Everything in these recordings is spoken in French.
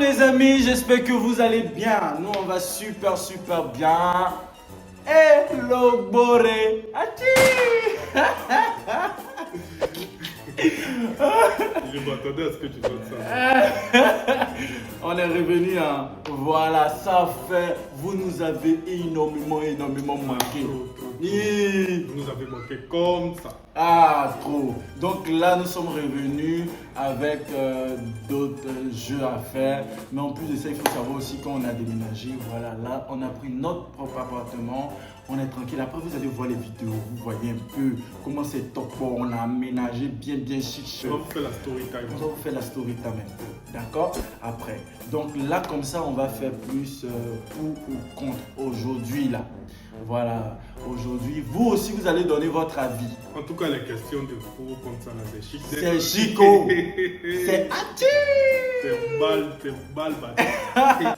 mes amis, j'espère que vous allez bien. Nous on va super bien. Hello Boré. Je m'attendais à ce que tu fasses ça. On est revenu, hein. Voilà, ça fait. Vous nous avez énormément manqué. Trop. Oui. Vous nous avez manqué comme ça. Ah, trop. Donc là, nous sommes revenus avec d'autres jeux à faire. Mais en plus de ça, il faut savoir aussi qu'on a déménagé. Voilà, là, on a pris notre propre appartement. On est tranquille. Après, vous allez voir les vidéos. Vous voyez un peu comment c'est top. On a aménagé bien chic. On va vous faire la story time. On va vous faire la story time un peu. D'accord? Après. Donc là, comme ça, on va faire plus pour ou contre aujourd'hui là. Voilà, aujourd'hui, vous aussi, vous allez donner votre avis. En tout cas, les questions de pour comme ça, là, c'est chic. C'est chico. C'est balle battue.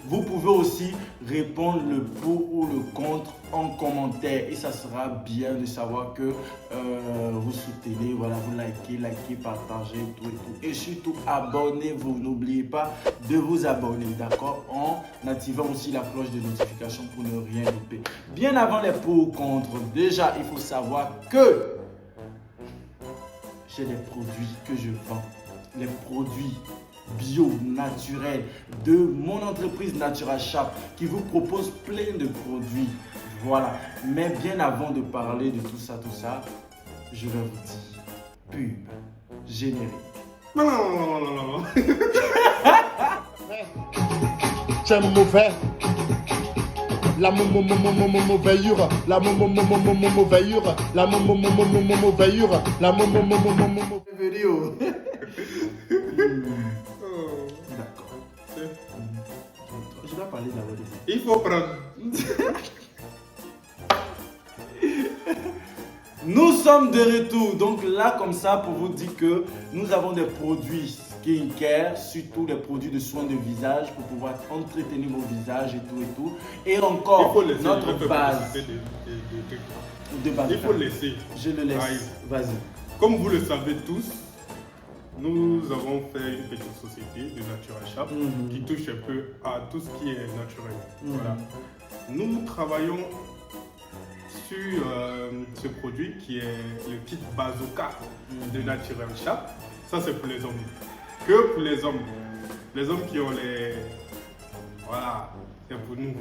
Vous pouvez aussi répondre le pour ou le contre en commentaire. Et ça sera bien de savoir que vous soutenez, voilà, vous likez, partagez, tout. Et surtout, abonnez-vous. N'oubliez pas de vous abonner, d'accord? En activant aussi la cloche de notification pour ne rien louper. Bien avant les pour ou contre, déjà, il faut savoir que j'ai des produits que je vends. Les produits bio, naturels de mon entreprise Natural Shop qui vous propose plein de produits. Voilà. Mais bien avant de parler de tout ça, je vais vous dire pub générique. Non. J'aime mauvais. La mauvaisure, la mauvaisure, la mauvaisure, la Vidéo. Oh. D'accord. Je vais parler d'abord de ça. Il faut prendre. Nous sommes de retour. Donc là, comme ça, pour vous dire que nous avons des produits skincare, surtout les produits de soins de visage pour pouvoir entretenir vos visages et tout. Et encore, Il faut laisser notre base de base. Il faut laisser. Je le laisse. Aïe. Vas-y. Comme vous le savez tous, nous avons fait une petite société de Natural Shop qui touche un peu à tout ce qui est naturel. Voilà. Nous travaillons sur ce produit qui est le kit bazooka de Natural Shop. Ça, c'est pour les hommes. Que pour les hommes. Les hommes qui ont les... Voilà, c'est pour nous.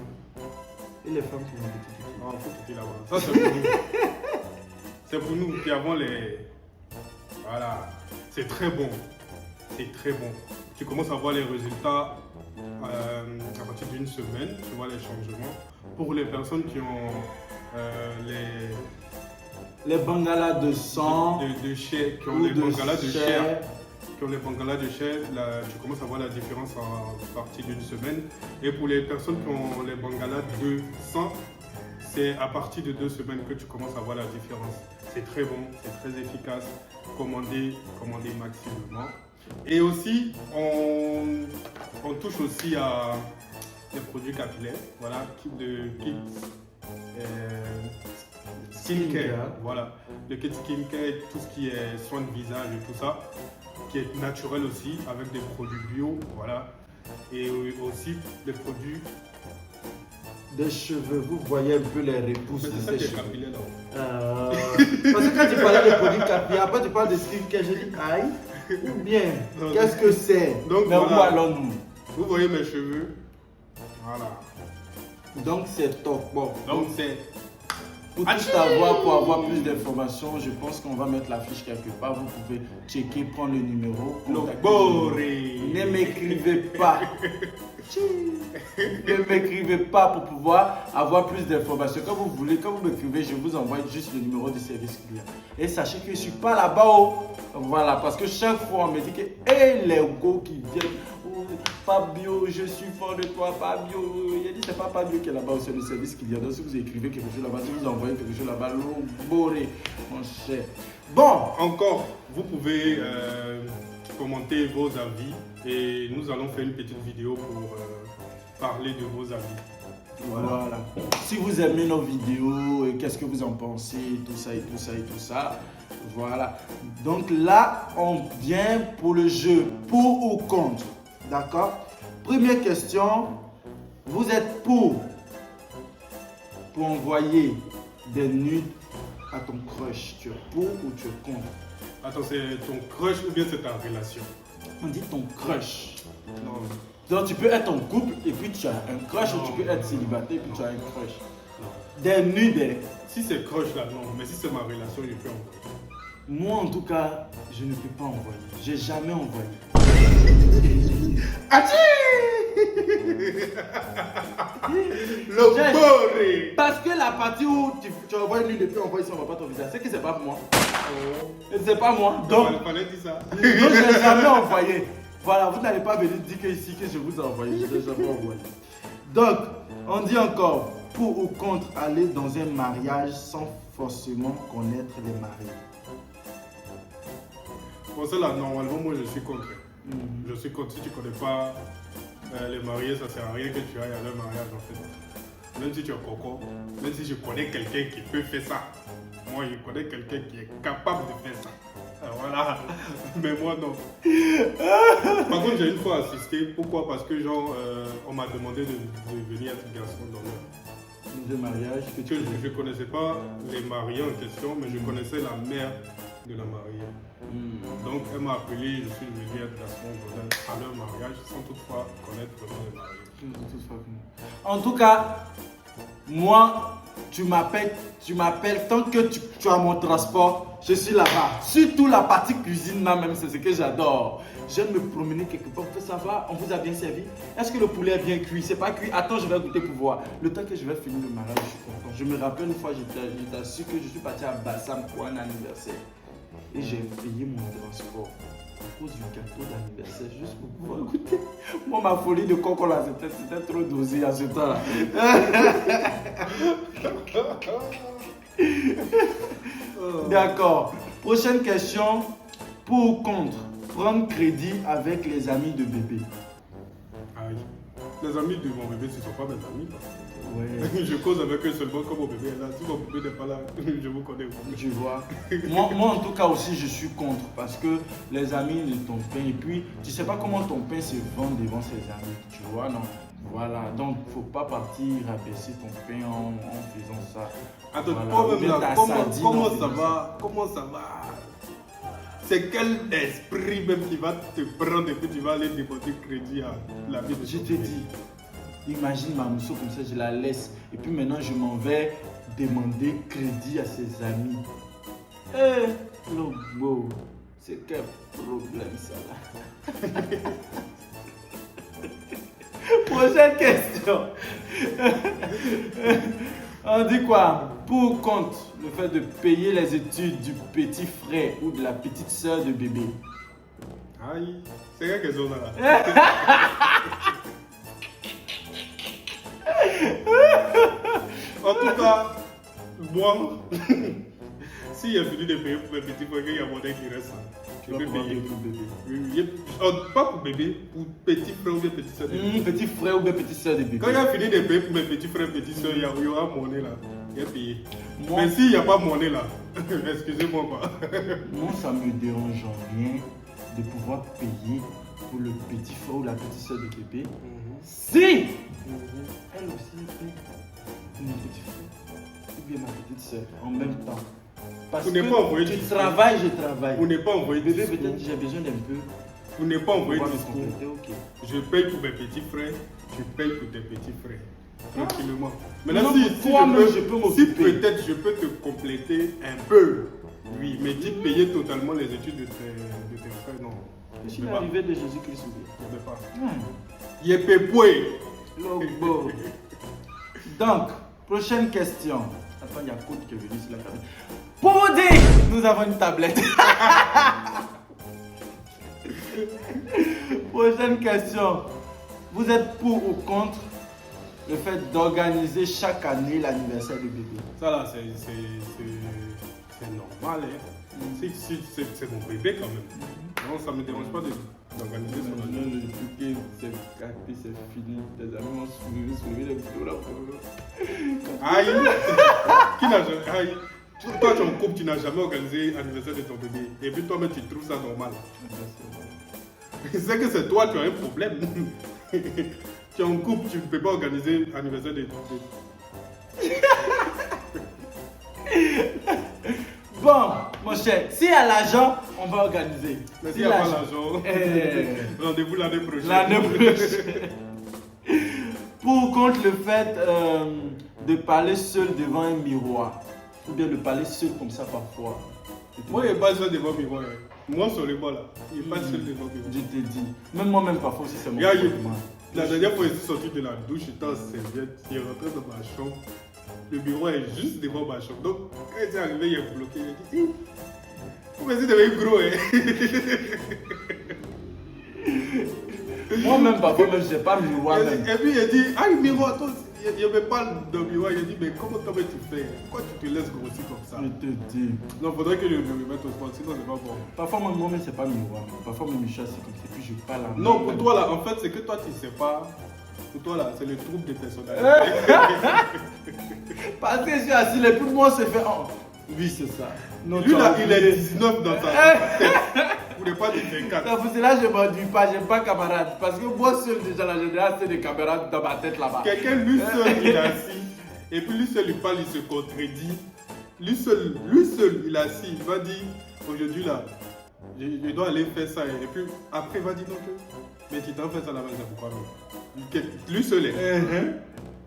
Et les femmes qui ont des petits Non, faut quitter là-bas. Ça, c'est pour nous. C'est pour nous qui avons les... Voilà. C'est très bon. C'est très bon. Tu commences à voir les résultats à partir d'une semaine. Tu vois les changements. Pour les personnes qui ont les bangalas de sang de chair, qui ont ou les de bangalas de chair. chair. Qui ont les bangalas de chair, là, tu commences à voir la différence à partir d'une semaine. Et pour les personnes qui ont les bangalas de sang, c'est à partir de 2 semaines que tu commences à voir la différence. C'est très bon, c'est très efficace. Commandez maximum. Et aussi, on touche aussi à des produits capillaires, voilà, kit skincare, voilà, le kit skincare, tout ce qui est soins de visage et tout ça, qui est naturel aussi, avec des produits bio, voilà, et aussi des produits. Des cheveux, vous voyez un peu les repousses C'est de ça ces qui est cheveux. capillaire là. Parce que quand tu parlais de produits capillaires, après tu parles de skincare, j'ai dit aïe, ou bien, Non, qu'est-ce que c'est? donc Mais voilà. où allons-nous? Vous voyez mes cheveux, voilà. Donc c'est top. Bon, Donc c'est pour tout savoir, pour avoir plus d'informations, je pense qu'on va mettre la fiche quelque part. Vous pouvez checker, prendre le numéro. Boré. Ne m'écrivez pas. Ne m'écrivez pas pour pouvoir avoir plus d'informations. Quand vous voulez, quand vous m'écrivez, je vous envoie juste le numéro du service client. Et sachez que je ne suis pas là-bas. Oh. Voilà, parce que chaque fois on me dit que les go qui viennent, oh, Fabio, je suis fort de toi, Fabio. Il a dit c'est pas Fabio qui est là-bas, c'est le service client. Donc si vous écrivez quelque chose là-bas, si vous envoyez quelque chose là-bas, boré, mon cher. Bon, encore, vous pouvez commenter vos avis et nous allons faire une petite vidéo pour parler de vos avis. Voilà. Si vous aimez nos vidéos, qu'est-ce que vous en pensez, tout ça. Voilà. Donc là, on vient pour le jeu pour ou contre. D'accord? Première question. Vous êtes pour envoyer des nudes à ton crush? Tu es pour ou tu es contre? Attends, c'est ton crush ou bien c'est ta relation? On dit ton crush. Non. Donc tu peux être en couple et puis tu as un crush, ou tu peux être célibataire et puis tu as un crush. Des nudes. Si c'est crush là, non. Mais si c'est ma relation, je peux envoyer. Moi en tout cas, je ne peux pas envoyer. J'ai jamais envoyé. Le boré. Parce que la partie où tu envoies une nude et puis envoies ça, on voit pas ton visage, c'est que c'est pas moi. C'est pas moi. Donc, Il fallait dire ça. je n'ai jamais envoyé. Voilà, vous n'allez pas venir dire que ici que je vous ai envoyé. Je n'ai jamais envoyé. Donc, on dit encore, pour ou contre aller dans un mariage sans forcément connaître les mariés. Pour cela, normalement, moi je suis contre. Je suis contre. Si tu ne connais pas les mariés, ça ne sert à rien que tu ailles à leur mariage en fait. Même si tu es coco, même si je connais quelqu'un qui peut faire ça, moi je connais quelqu'un qui est capable de faire ça. Voilà, mais moi non. Par contre, j'ai une fois assisté. Pourquoi? Parce que genre, on m'a demandé de venir être garçon d'honneur. De mariage que Je ne connaissais pas les mariés en question, mais je connaissais la mère de la mariée. Donc elle m'a appelé, je suis venu être garçon d'honneur à leur mariage sans toutefois connaître vraiment les mariés. En tout cas, moi, tu m'appelles tant que tu as mon transport, je suis là-bas. Surtout la partie cuisine là même, c'est ce que j'adore. J'aime me promener quelque part, ça va, on vous a bien servi. Est-ce que le poulet est bien cuit? C'est pas cuit, attends, je vais goûter pour voir. Le temps que je vais finir le mariage, je suis content. Je me rappelle une fois, j'étais assis que je suis parti à Bassam pour un anniversaire. Et j'ai payé mon transport à cause du gâteau d'anniversaire, juste pour pouvoir goûter. Moi, ma folie de coco là, c'était trop dosé à ce temps-là. D'accord. Prochaine question. Pour ou contre prendre crédit avec les amis de bébé? Aïe. Les amis de mon bébé, ce ne sont pas mes amis. Ouais. Je cause avec eux seulement quand mon bébé est là. Si mon bébé n'est pas là, je vous connais. Tu vois. moi, en tout cas aussi, je suis contre parce que les amis de ton pain, et puis tu sais pas comment ton pain se vend devant ses amis. Tu vois, non? Voilà. Donc, faut pas partir rabaisser ton pain en faisant ça. Attends, Voilà. toi-même Ou bien là, ta comment sardine en ça faisant va? Comment ça va? C'est quel esprit même qui va te prendre et puis tu vas aller demander crédit à la vie de Je ton te bébé? dis, imagine ma mousseau comme ça, je la laisse. Et puis maintenant, je m'en vais demander crédit à ses amis. Eh, le beau, c'est quel problème ça là? Prochaine question. On dit quoi? Pour ou contre le fait de payer les études du petit frère ou de la petite soeur de bébé? Aïe, c'est quelle question là? En tout cas, moi, s'il y a fini de payer pour mes petits frères, il y a mon qui reste. Je peux payer pour bébé. Pas pour bébé, pour petit frère ou bien petite soeur de bébé. Petit frère ou bien petite soeur de bébé. Quand il a fini de payer pour mes petits frères et petites soeurs, il y aura monnaie là. Il a payé. Moi- Mais s'il n'y a pas monnaie là, excusez-moi pas. Moi, ça me dérange rien de pouvoir payer pour le petit frère ou la petite soeur de bébé. Si elle aussi paye pour mon petit frère ou bien ma petite soeur en même temps. Parce Vous que n'êtes pas envoyé tu discours. travailles, je travaille. Vous n'êtes pas envoyé Bébé, discours. peut-être j'ai besoin d'un peu. Vous n'êtes pas envoyé Pour pouvoir me discours. compléter, ok. Je paye pour mes petits frères, tu payes pour tes petits frères. Tranquillement. Non, Maintenant, toi-même, je peux si m'occuper. peut-être je peux te compléter un peu, oui, mais dis payer totalement les études de tes frères, non. Je suis Je peux pas. l'arrivée de Jésus-Christ. Oui. Je ne peux pas. Hmm. Yepepoué. Logo. Donc, prochaine question. Attends, il y a Côte qui est venu sur la table. Pour vous dire, nous avons une tablette. Prochaine question. Vous êtes pour ou contre le fait d'organiser chaque année l'anniversaire du bébé? Ça là, c'est normal. Hein. C'est mon bébé quand même. Non, ça ne me dérange pas d'organiser son anniversaire. Depuis que c'est capé, c'est fini. Les amis m'ont suivi les vidéos là. Aïe. Qui n'a jamais... Aïe. Toi, tu es en couple, tu n'as jamais organisé l'anniversaire de ton bébé. Et puis toi-même, tu trouves ça normal. C'est que c'est toi, tu as un problème. tu es en couple, tu ne peux pas organiser l'anniversaire de... Bon, mon cher, s'il y a l'argent, on va organiser. Mais s'il n'y a pas l'argent, rendez-vous l'année prochaine. L'année prochaine. Pour ou contre le fait de parler seul devant un miroir, ou bien de parler seul comme ça parfois. Moi, il n'est pas seul devant le miroir. Moi, sur le bas là, il n'est pas seul devant le miroir. Je te dis. Même moi-même, parfois aussi, c'est mon Regarde, problème. la dernière fois, je suis sorti de la douche, j'étais en serviette, il est rentré dans ma chambre. Le miroir est juste devant ma chambre. Donc, quand il est arrivé, il est bloqué. Il a dit, vous me dites, vous gros, hein. Moi-même, parfois, même, je n'ai pas miroir. Même. Et puis, il a dit, ah, le miroir, toi, il me parle de miroir. Il a dit, mais comment tu fais? Pourquoi tu te laisses grossir comme ça? Je te dis. Non, il faudrait que je me remette au sport, sinon c'est pas bon. Parfois, moi-même, c'est pas miroir. Parfois, même, je suis assis comme ça, puis je parle à Non, pour toi, là, en fait, c'est que toi, tu sais pas. Pour toi, là, c'est le trouble de personnalité. Parce que je suis assis, les plus moi, c'est fait. Oh. Oui, c'est ça. Non, Lui, là, il est 19 dans sa tête. Vous n'êtes pas 24. C'est pour cela que je ne m'ennuie pas, j'aime pas camarade. Parce que moi seul, déjà, la général, c'est des camarades dans ma tête là-bas. Quelqu'un, lui seul, il est assis. Et puis, lui seul, il parle, il se contredit. Lui seul, il est assis. Il va dire, aujourd'hui, là, je dois aller faire ça. Et puis, après, il va dire, non, mais tu t'en fais ça là-bas, c'est pourquoi non? Lui seul est.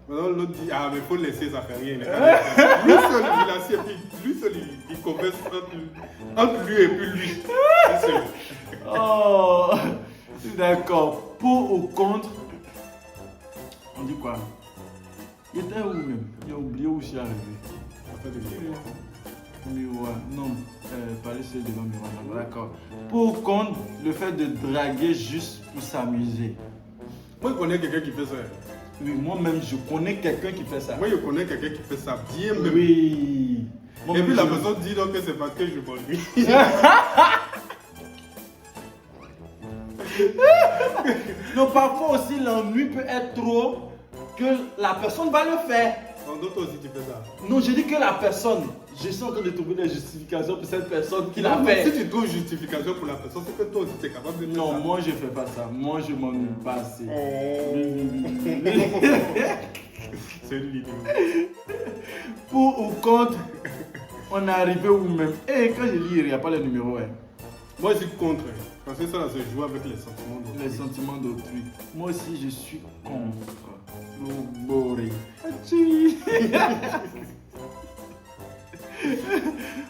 Maintenant, l'autre dit, ah, mais il faut laisser, ça fait rien. Lui seul, il est assis. Et puis, lui seul, il converse entre lui et puis lui. Lui seul. Oh, d'accord. Pour ou contre, on dit quoi? Il était où même? Il a oublié où je suis arrivé. Après, le miroir. Miroir, non, parler seul devant le miroir, non, d'accord. Pour ou contre, le fait de draguer juste pour s'amuser. Moi, je connais quelqu'un qui fait ça. Oui, moi-même, je connais quelqu'un qui fait ça. Moi, je connais quelqu'un qui fait ça bien même. Oui. Et puis la personne dit donc que c'est parce que je m'ennuie. Donc parfois aussi l'ennui peut être trop que la personne va le faire. Donc toi aussi tu fais ça. Non, je dis que la personne, je suis en train de trouver des justifications pour cette personne qui l'a Non, fait. si tu trouves justification pour la personne, c'est que toi aussi tu es capable de faire ça. Non, moi je fais pas ça. Moi je m'ennuie pas assez. Oh. C'est une vidéo. Pour ou contre, on est arrivé où même. Et quand je lis, il n'y a pas le numéro. Hein. Moi je suis contre. Parce que ça là, se joue avec les sentiments d'autrui. Les sentiments d'autrui. Moi aussi je suis contre. Oh, boring.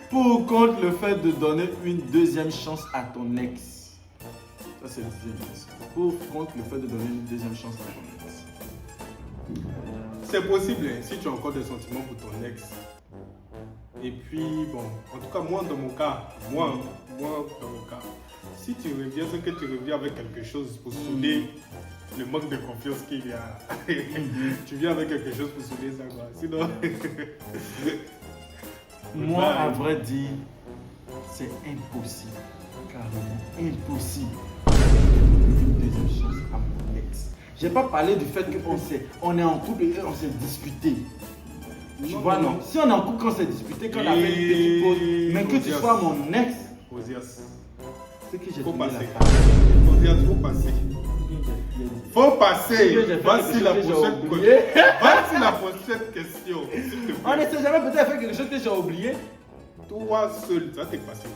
Pour ou contre le fait de donner une deuxième chance à ton ex. Ça c'est la deuxième question. Pour ou contre le fait de donner une deuxième chance à ton ex. C'est possible hein, si tu as encore des sentiments pour ton ex. Et puis bon, en tout cas moi dans mon cas, moi dans mon cas, si tu reviens, c'est que tu reviens avec quelque chose pour souder le manque de confiance qu'il y a. Tu viens avec quelque chose pour souder ça quoi. Sinon. Moi, à vrai dire, c'est impossible. Carrément impossible. Une deuxième chance à mon ex. J'ai pas parlé du fait qu'on est en couple et on s'est disputé. Tu vois, non? Si on est en couple, quand on s'est disputé, quand on a fait une petite pause, mais que tu sois mon ex, Osias. c'est que j'ai Faut trouvé la passer. femme. Osias, faut passer. Faut passer. Voici la prochaine question. On ne sait jamais peut-être faire quelque chose que j'ai oublié. Toi seul, ça t'est passé.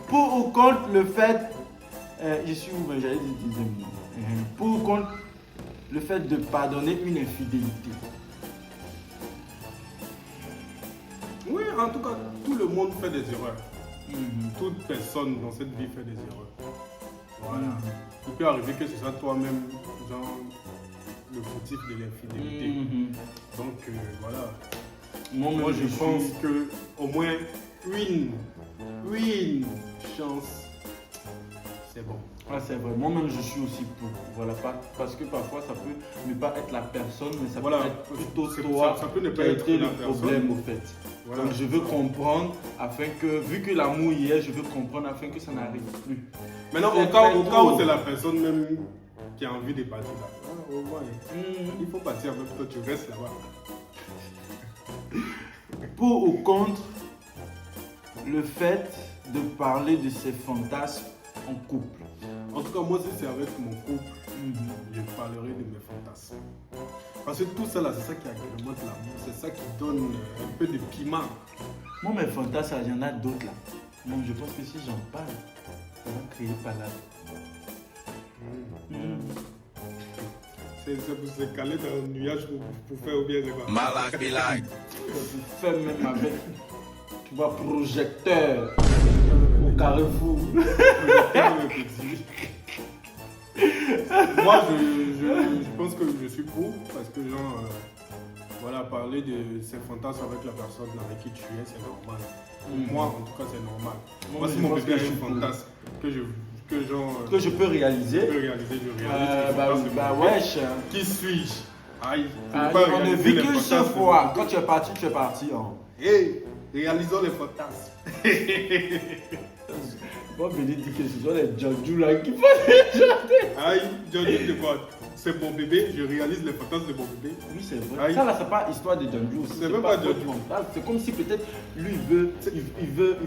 Pour ou contre le fait, je suis où, mais j'allais dire dixième nom. Pour ou contre le fait de pardonner une infidélité. Oui, en tout cas, tout le monde fait des erreurs. Toute personne dans cette vie fait des erreurs. Voilà. Il peut arriver que ce soit toi-même, genre, le fautif de l'infidélité. Donc, voilà. Moi, je pense que au moins une chance, c'est bon. Ah, c'est vrai, moi-même je suis aussi pour. Voilà, parce que parfois ça peut ne pas être la personne, mais ça Voilà. peut être plutôt toi Ça peut ne qui pas a être été la le problème au fait. Voilà. Donc je veux comprendre afin que, vu que l'amour y est, je veux comprendre afin que ça n'arrive plus. Maintenant, C'est au cas trop. où c'est la personne même qui a envie de partir là, au moins, il faut partir avec toi, tu restes là-bas. Pour ou contre le fait de parler de ses fantasmes en couple. En tout cas, moi, si c'est avec mon couple, je parlerai de mes fantasmes. Parce que tout ça là, c'est ça qui agrémente l'amour, c'est ça qui donne un peu de piment. Moi, mes fantasmes, il y en a d'autres là. Donc, je pense que si j'en parle, ça va créer pas là. C'est pour se caler dans un nuage pour faire ou bien c'est quoi. Malak be like. Tu fais même avec, tu vois, projecteur au carrefour. Moi, je pense que je suis pour parce que genre, voilà, parler de ses fantasmes avec la personne avec qui tu es, c'est normal. Pour moi, en tout cas, c'est normal. Moi, si je mon pense bébé que a je suis un pour. fantasme que je peux réaliser. je réalise. Bah wesh. Qui suis-je? Aïe. On ne vit qu'une seule fois. Quand tu es parti, tu es parti. Hein. Hey, réalisons les fantasmes. Moi, Béni dit que ce sont les Djandjou là qui font les chanter. Aïe, Djandjou de quoi? C'est mon bébé, je réalise les fantasmes de mon bébé. Oui, c'est vrai. Aïe. Ça là, c'est pas histoire de Djandjou aussi. C'est même pas votre Djandjou. mental. C'est comme si peut-être lui il veut.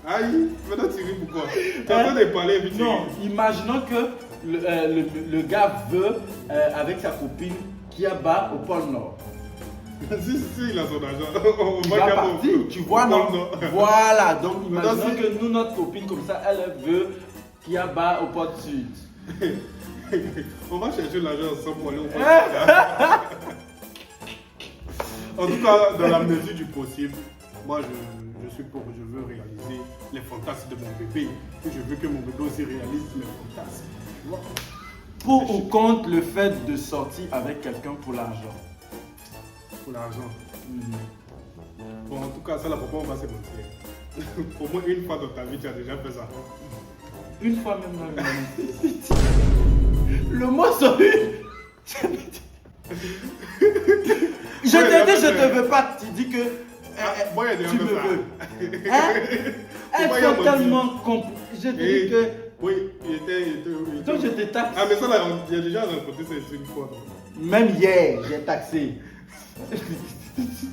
Aïe, maintenant tu ris pourquoi? Tu es en train de parler et puis tu Non, ris. imaginons que le gars veut avec sa copine qui a bas au pôle Nord. Si, il a son argent. On Il va va dire partir, au- tu vois, au non? pôle Nord. Voilà, donc imaginons Maintenant, si- que nous, notre copine comme ça, elle veut qu'il y a bas au pôle Sud. On va chercher l'argent ensemble pour aller au pôle Nord. En tout cas, dans la mesure du possible, moi je suis pour, je veux réaliser les fantasmes de mon bébé. Et je veux que mon bébé aussi réalise mes fantasmes. Tu vois? Pour ou contre le fait de sortir avec quelqu'un pour l'argent? Pour l'argent. Bon, en tout cas, ça, là, pourquoi on va se mentir? Au moins une fois dans ta vie, tu as déjà fait ça. Une fois même dans le le mot sorry. Je te dis, je te veux pas. Tu dis que Moi, il y a déjà tu me fait ça. veux. Hein? Elles Pourquoi il y a sont menti? tellement compliquées. Je te Et- dis que. Oui, il était. Donc je te taxe. Ah, mais ça, là, il y a déjà raconté ça ici une fois. non? Même hier, j'ai taxé.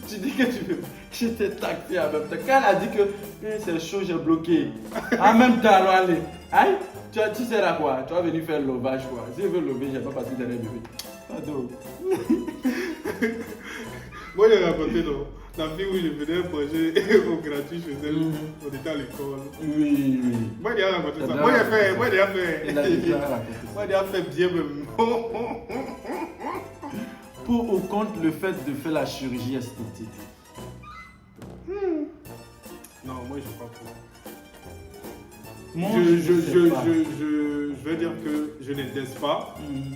Tu dis que tu veux. Je t'ai taxé en même temps. Quand elle a dit que c'est chaud, j'ai bloqué. En même temps, alors allez. Aïe, tu sais à quoi? Tu vas venir faire le lovage quoi. Si je veux lever, je vais pas passer derrière le bébé. Pardon. Moi, j'ai raconté, non? La fille où je venais manger au gratuit chez elle, on était à l'école. Oui. Moi, j'ai raconté ça. T'as Moi, bien j'ai fait. Moi, j'ai Il a déjà fait. raconté ça. Moi, j'ai fait bien même. Pour ou contre le fait de faire la chirurgie esthétique? Non, moi, je suis pas pour. Moi, Je sais pas. vais dire que je n'inteste pas, Mhm.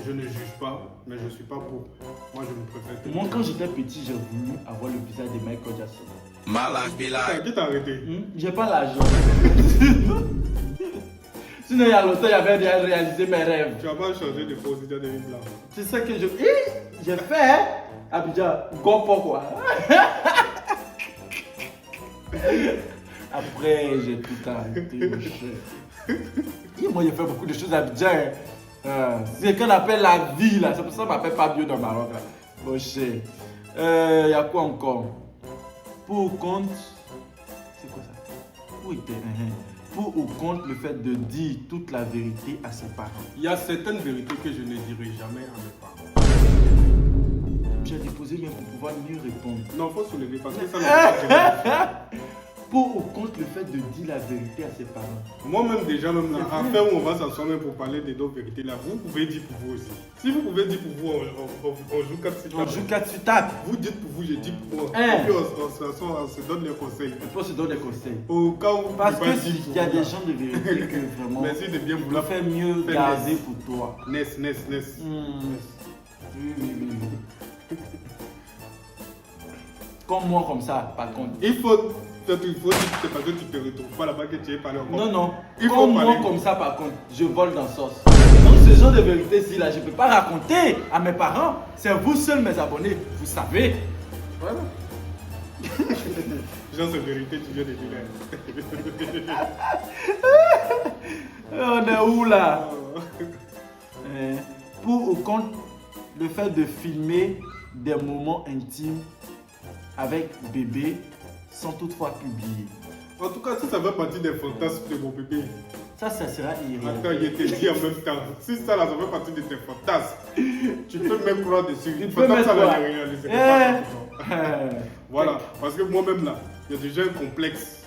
je ne juge pas, mais je ne suis pas pour. Moi, je me préfère. Moi, quand j'étais petit, j'ai voulu avoir le visage de Michael Jackson. Malak be like. Qui t'a arrêté? J'ai pas l'argent. Sinon, il y a longtemps, j'avais déjà réalisé mes rêves. Tu vas pas changer de position de une blanche. C'est ça que j'ai fait, hein? Abidjan, gopo quoi. Après, j'ai tout arrêté, mon cher. Moi, j'ai fait beaucoup de choses à Abidjan. C'est ce qu'on appelle la vie, là. C'est pour ça qu'on m'appelle pas Bio dans le Maroc, là. Mon cher. Il y a quoi encore? Pour ou contre. C'est quoi ça? Où était? Pour ou contre le fait de dire toute la vérité à ses parents? Il y a certaines vérités que je ne dirai jamais à mes parents. J'ai déposé bien pour pouvoir mieux répondre. Non, il faut soulever parce que ça n'a pas de Pour ou contre le fait de dire la vérité à ses parents? Moi-même, déjà, même là, après où on va s'asseoir même pour parler de nos vérités là, vous pouvez dire pour vous aussi. Si vous pouvez dire pour vous, on joue 4 sur On joue 4 sur table. Vous dites pour vous, je dis pour moi. Hein. Et puis on s'assoit, on se donne les conseils. Il faut se donner des conseils. Au cas où Parce vous pouvez que pas dire il y a pour des vous, gens de vérité que vraiment. merci de bien On vouloir fait mieux Fais garder laisse. pour toi. Ness. Oui. Comme moi, comme ça, par contre. Il faut dire que c'est parce que tu te retrouves pas là-bas que tu es parlé encore. Non. Il faut Comme moi, parler. comme ça, par contre, je vole dans sauce. Donc, ce genre de vérité-ci, là, je ne peux pas raconter à mes parents. C'est vous seuls, mes abonnés. Vous savez. Voilà. Genre, c'est vérité, tu viens de dire. On est où là? Pour ou contre le fait de filmer des moments intimes avec bébé sans toutefois publier? En tout cas, si ça fait partie des fantasmes de mon bébé, Ça sera irréel. attends, il te dit en même temps. Si ça, là, ça fait partie de tes fantasmes, tu peux même croire dessus. Tu Fantasme, peux mettre ça, là, quoi? il est réalisé. Eh. Voilà, parce que moi-même, là, il y a déjà un complexe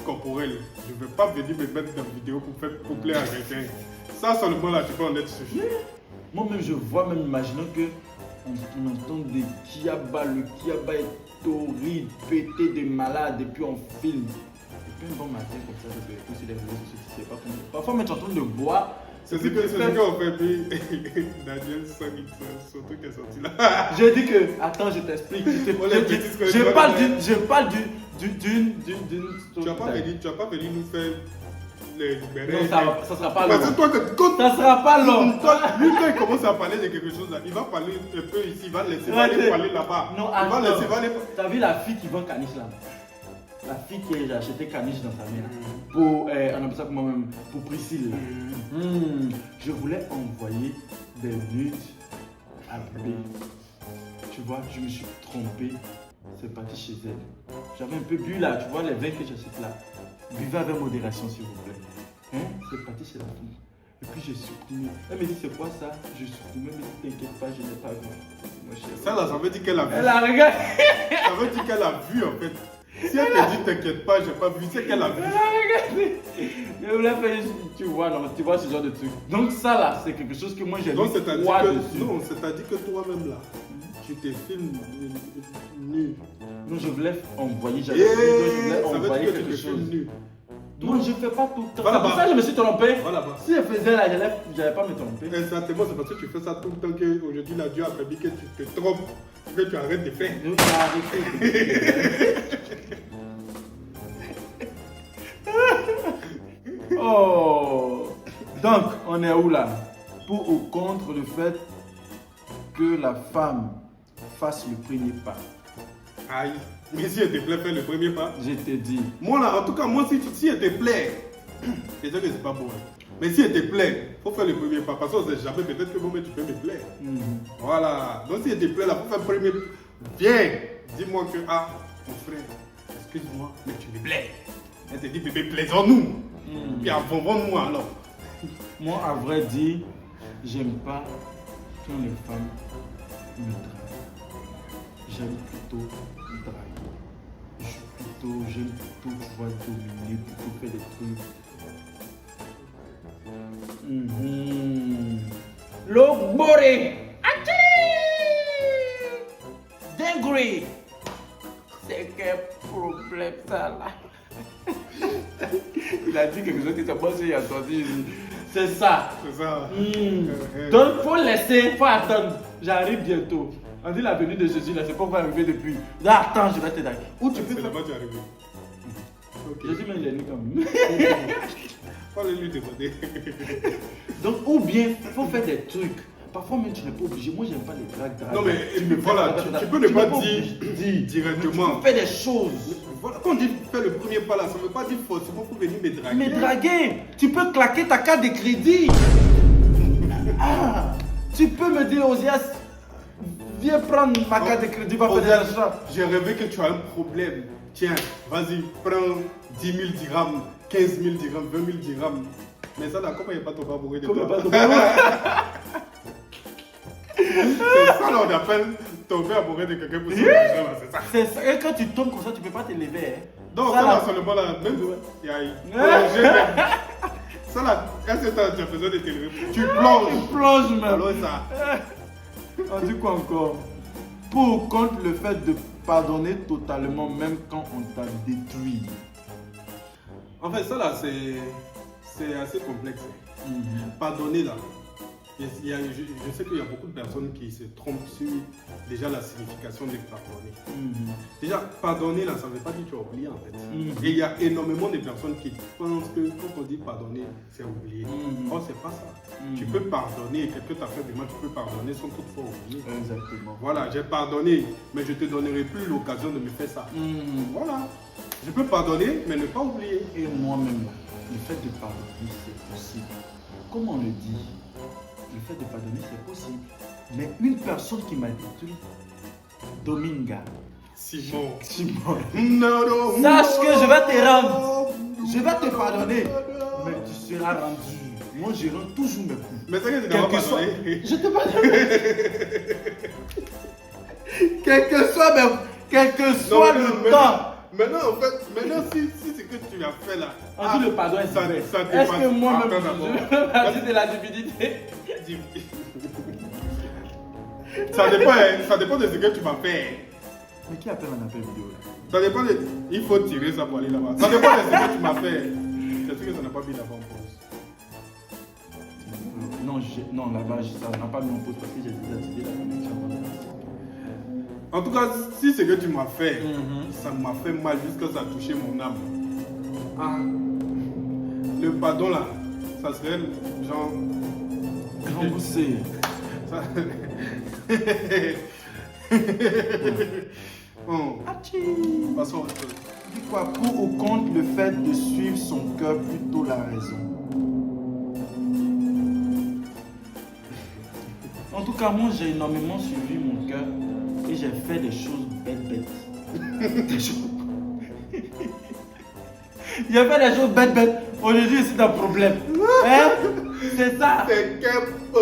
corporel. Je ne vais pas venir me mettre dans la vidéo pour plaire à quelqu'un. Ça, seulement, là, tu peux en être sûr. Moi-même, je vois, même imaginons que on entend des Kiaba, le Kiaba est horrible, pété des malades, et puis on filme. Et puis un bon matin, comme ça se fait sur les réseaux sociaux, tu sais pas comment. Parfois, même tu es en train de boire. C'est ce qu'on fait, puis Daniel Sonic, son truc est sorti là. J'ai dit que, attends, je t'explique. Je parle d'une. Tu n'as pas venu nous faire les libérer. Non, ça sera pas Parce long. que toi, quand Ça sera pas long. lui, quand il commence à parler de quelque chose là, il va parler un peu ici, il va laisser, il va aller parler là-bas. Non, il va laisser, il va attends. aller. T'as vu la fille qui vend caniche là? La fille qui a acheté caniche dans sa main. Pour, on appelle ça comment même? Pour Priscille. Je voulais envoyer des nudes à bébé. Tu vois, je me suis trompé. C'est parti chez elle. J'avais un peu bu là, tu vois, les vins que j'achète là. Buvez avec modération, s'il vous plaît. Hein? C'est parti chez la fille. Et puis j'ai supprimé. Elle me dit, c'est quoi ça? Je supprimé, elle me dit, t'inquiète pas, je n'ai pas vu. Moi, Ça là, ça veut dire qu'elle a vu. elle a regardé. Ça veut dire qu'elle a vu en fait. Si elle te dit t'inquiète pas, j'ai pas vu, c'est qu'elle a vu. Elle a regardé. Je voulais faire, tu vois, non, tu vois ce genre de truc. Donc ça là, c'est quelque chose que moi j'ai Donc mis c'est-à-dire quoi que, dessus. non, c'est-à-dire que toi-même là, tu te filmes nu. Non, je voulais envoyer, Et j'avais je voulais ça veut envoyer dire que tu quelque te filmes chose. nu. Moi je fais pas tout le temps. Voilà, C'est pour bah. ça que je me suis trompé. Voilà, bah. Si je faisais là, j'allais pas me tromper. Exactement, c'est parce que tu fais ça tout le temps qu'aujourd'hui là, Dieu a permis que tu te trompes, que tu arrêtes de faire. Donc arrêtez. Oh. Donc on est où là? Pour ou contre le fait que la femme fasse le premier pas. Aïe. Mais si elle te plaît, fais le premier pas. Je t'ai dit. Moi là, en tout cas, moi si elle te plaît, c'est sûr que c'est pas bon. Hein. Mais si elle te plaît, faut faire le premier pas. Parce qu'on sait jamais, peut-être que moi-même tu peux me plaire. Voilà. Donc si elle te plaît là, faut faire le premier. Viens, dis-moi que, ah, mon frère, excuse-moi, mais tu me plais. Elle te dit, bébé, plaisons-nous. Puis avons-nous alors. Moi, à vrai dire, j'aime pas quand les femmes me draguent. J'aime plutôt draguer. J'aime plutôt, tu vois, dominer, plutôt faire des trucs. Look, body! Dinguerie! C'est quel problème ça là? Il a dit quelque chose qui s'est passé, il a entendu. C'est ça. C'est ça. Donc, faut laisser, faut attendre. J'arrive bientôt. On dit la venue de Jésus, là, c'est pas qu'on va arriver depuis. Là, attends, je vais te dire. Ou tu peux C'est faire. là-bas tu es arrivé. Ok. Jésus, mais il est né quand même. Faut aller lui demander. Donc, ou bien, faut faire des trucs. Parfois, même, tu n'es pas obligé. Moi, j'aime pas les dragues. Non, mais voilà, tu peux ne pas dire directement. Tu peux faire des choses. Voilà, quand on dit faire le premier pas là, ça ne veut pas dire forcément pour venir me draguer. Mais draguer, tu peux claquer ta carte de crédit. Ah, tu peux me dire, Osias, viens prendre ma carte de crédit, va faire de l'argent. J'ai rêvé que tu as un problème. Tiens, vas-y, prends 10 000 dirhams, 15 000 dirhams, 20 000 dirhams. Mais ça là, comment il n'y a pas ton babouré de toi? C'est ça là, on appelle tomber amoureux de quelqu'un pour se l'argent là, c'est ça. C'est ça. Et quand tu tombes comme ça, tu peux pas te lever. Hein. Donc Ça, ça là, là. seulement là, même il y a ça là, est-ce que tu as besoin de te lever? Tu plonges. Plonge même. Alors ça. On dit quoi encore? Pour ou contre le fait de pardonner totalement, même quand on t'a détruit. En fait, ça là, c'est assez complexe. Pardonner là. Je sais qu'il y a beaucoup de personnes qui se trompent sur déjà la signification de pardonner. Déjà, pardonner là, ça ne veut pas dire que tu as oublié en fait. Et il y a énormément de personnes qui pensent que quand on dit pardonner, c'est oublier. Or, c'est pas ça. Tu peux pardonner et quelqu'un t'a fait du mal, tu peux pardonner sans toutefois oublier. Exactement. Voilà, j'ai pardonné, mais je ne te donnerai plus l'occasion de me faire ça. Voilà. Je peux pardonner, mais ne pas oublier. Et moi-même, le fait de pardonner, c'est possible. Comme on le dit, le fait de pardonner, c'est possible. Mais une personne qui m'a détruit, Dominga, Simon. Simon. Non, non. Sache que je vais te rendre. Je vais te pardonner. Mais tu seras rendu. Moi, je rends toujours mes coups. Mais c'est que tu Quel n'as que pas soit. pardonné. Je te pardonne. Quel que soit le temps. Maintenant, en fait, si ce que tu as fait là. On dit le pardon est ça divin. dépasse. Est-ce que moi-même Attends d'abord. je veux partie de la divinité? Ça dépend de ce que tu m'as fait. Mais qui appelle un appel vidéo là? Ça dépend de. Il faut tirer ça pour aller là-bas. Ça dépend de ce que tu m'as fait. C'est sûr que ça n'a pas mis là-bas en pause. Non, là-bas, ça n'a pas mis en pause parce que j'ai désactivé la connexion. En tout cas, si ce que tu m'as fait, Mhm. ça m'a fait mal jusqu'à ça a touché mon âme. Ah, le pardon là, ça serait genre. Remboursé. Ça... Bon, passons à autre chose. Dis quoi, pour ou contre le fait de suivre son cœur plutôt la raison? En tout cas, moi j'ai énormément suivi mon cœur et j'ai fait des choses bêtes. Des choses- J'ai fait des choses bêtes. Aujourd'hui, c'est un problème. Hein? C'est ça. C'est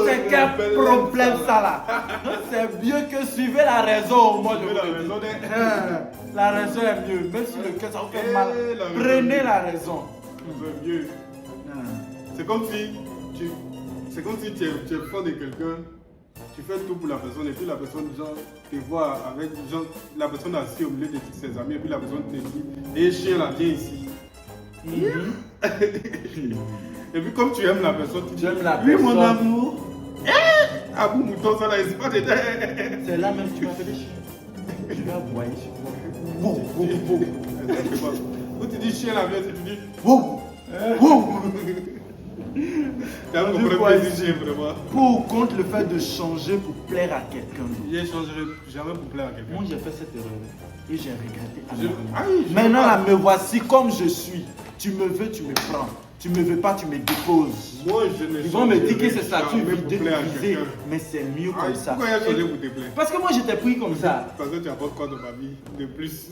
C'est quel problème ça là? C'est mieux que suivre la raison au moins de La vous le raison dire. est. La raison est mieux, même si le cœur ça vous fait Eh, mal. la raison Prenez est la raison. C'est mieux. C'est comme si tu es fan de quelqu'un, tu fais tout pour la personne et puis la personne genre te voit avec genre la personne assise au milieu de tous ses amis et puis la personne te dit et chien là viens ici. Et puis comme tu aimes la personne, tu dis J'aime la oui personne. mon amour. Ah bon mouton ça là, c'est pas dedans. C'est là même que tu m'as fait des chiens. Tu vas aboyer sur moi. Quand tu dis chien là viens, tu dis Wow. tu as On dit compris quoi le ici? chien vraiment. Pour ou contre le fait de changer pour plaire à quelqu'un d'autre? J'ai changé jamais pour plaire à quelqu'un. Moi j'ai fait cette erreur et j'ai regretté Je- amèrement. Ah oui, je Maintenant sais là, pas. me voici comme je suis. Tu me veux, tu me prends. Tu me veux pas, tu me déposes. Moi je ne Ils vont me dire que changerai c'est ça, tu jamais veux pour plaire à détruiser. quelqu'un. Mais c'est mieux Ah, comme ça. pourquoi il a changé pour te plaire? Parce que moi j'étais pris comme ça. Parce que tu apportes quoi dans ma vie de plus?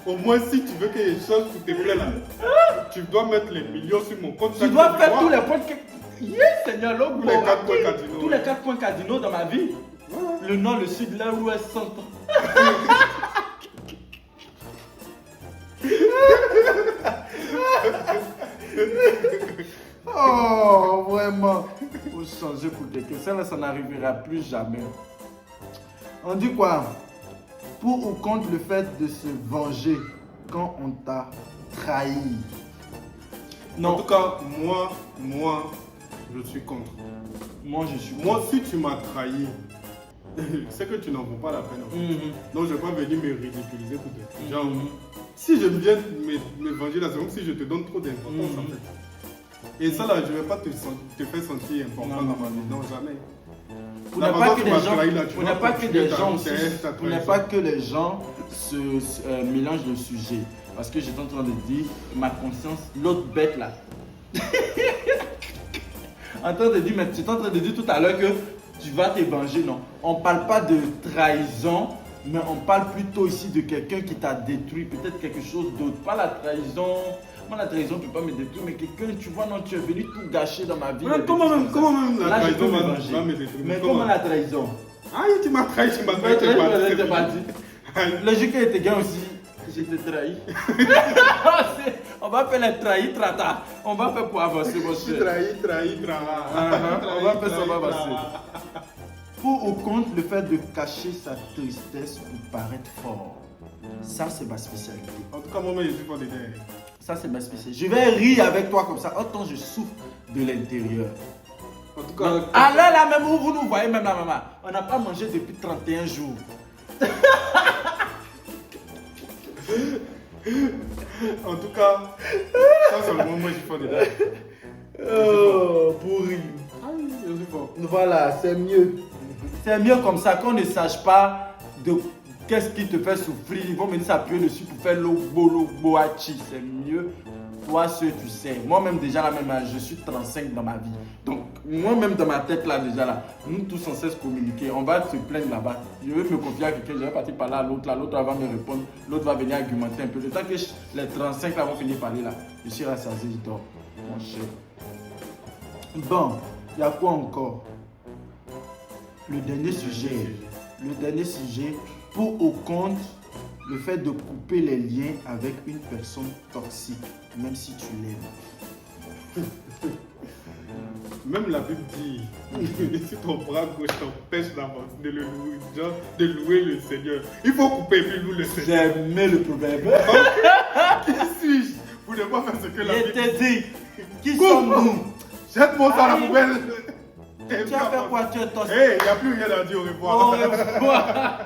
Au moins, si tu veux que les choses pour te plaire là, tu dois mettre les millions sur mon compte. Tu dois faire tous les points que... Yes, Seigneur, l'homme. Tous les 4 points cardinaux. Tous les 4 points cardinaux dans ma vie. Le nord, le sud, l'est, l'ouest, centre. Oh, vraiment. Faut changer pour quelqu'un. Ça, là, ça n'arrivera plus jamais. On dit quoi? Pour ou contre le fait de se venger quand on t'a trahi? En tout cas, moi, je suis contre. Moi, je suis. Moi, si tu m'as trahi, c'est que tu n'en vaux pas la peine. En fait. Donc, je ne vais pas venir me ridiculiser pour te. Genre, si je viens me venger là, c'est comme si je te donne trop d'importance en fait. Et ça là, je ne vais pas te faire sentir important dans ma vie. Non, jamais. Vous La n'êtes pas façon que dont des tu m'as gens, trahi, là, tu vous vas n'êtes pas que continuer des ta gens route, aussi, ta vous n'êtes trahison. pas que les gens se mélangent le sujet. Parce que j'étais en train de dire, ma conscience, l'autre bête là. En train de dire, mais tu es en train de dire tout à l'heure que tu vas te venger, non. On ne parle pas de trahison, mais on parle plutôt ici de quelqu'un qui t'a détruit, peut-être quelque chose d'autre. Pas la trahison. Moi, la trahison ne peut pas me détruire, mais quelqu'un, tu vois, non, tu es venu tout gâcher dans ma vie. Ouais, comment même la Là, je trahison peux me va venger. me détruire? Mais comment la trahison? Ah, tu m'as trahi, tu m'as trahi, C'est parti. Le jeu qui était gagné aussi, j'étais trahi. On va faire les trahis, trata. On va faire pour avancer, mon cher. Trahi. On va faire ça, on va avancer. Pour ou contre le fait de cacher sa tristesse pour paraître fort? Ça, c'est ma spécialité. En tout cas, moi, je suis fort de terre. Ça, c'est ma spécialité. Je vais rire avec toi comme ça. Autant je souffre de l'intérieur. En tout cas, À l'heure là même où vous nous voyez, même la maman, on n'a pas mangé depuis 31 jours. en tout cas, ça c'est le moment où je suis fort de terre. Oh, pourri. Ah oui, je suis fort. Voilà, c'est mieux. C'est mieux comme ça qu'on ne sache pas de qu'est-ce qui te fait souffrir. Ils vont venir s'appuyer dessus pour faire l'ogbo hachi. C'est mieux. Toi, seul, tu sais. Moi-même, déjà, là même, je suis 35 dans ma vie. Donc, moi-même dans ma tête là déjà là, nous tous sans cesse communiquer, on va se plaindre là-bas. Je vais me confier à quelqu'un, je vais partir par là, l'autre va me répondre, l'autre va venir argumenter un peu. Le temps que les 35 là vont finir par parler là, je suis rassasié, je dors, mon cher. Bon, il y a quoi encore? Le dernier sujet, pour ou contre le fait de couper les liens avec une personne toxique, même si tu l'aimes. Même la Bible dit, si ton bras gauche t'empêche d'avancer, de louer le Seigneur, il faut couper et puis louer le Seigneur. J'aimais le proverbe. Qui suis-je pour ne pas faire ce que la Il Bible était dit? dit, qui sommes-nous? Jette-moi ça à la Aïe. poubelle. Tu as fait quoi? Tu es toxique. Hé, il n'y a plus rien à dire, au revoir. Au revoir.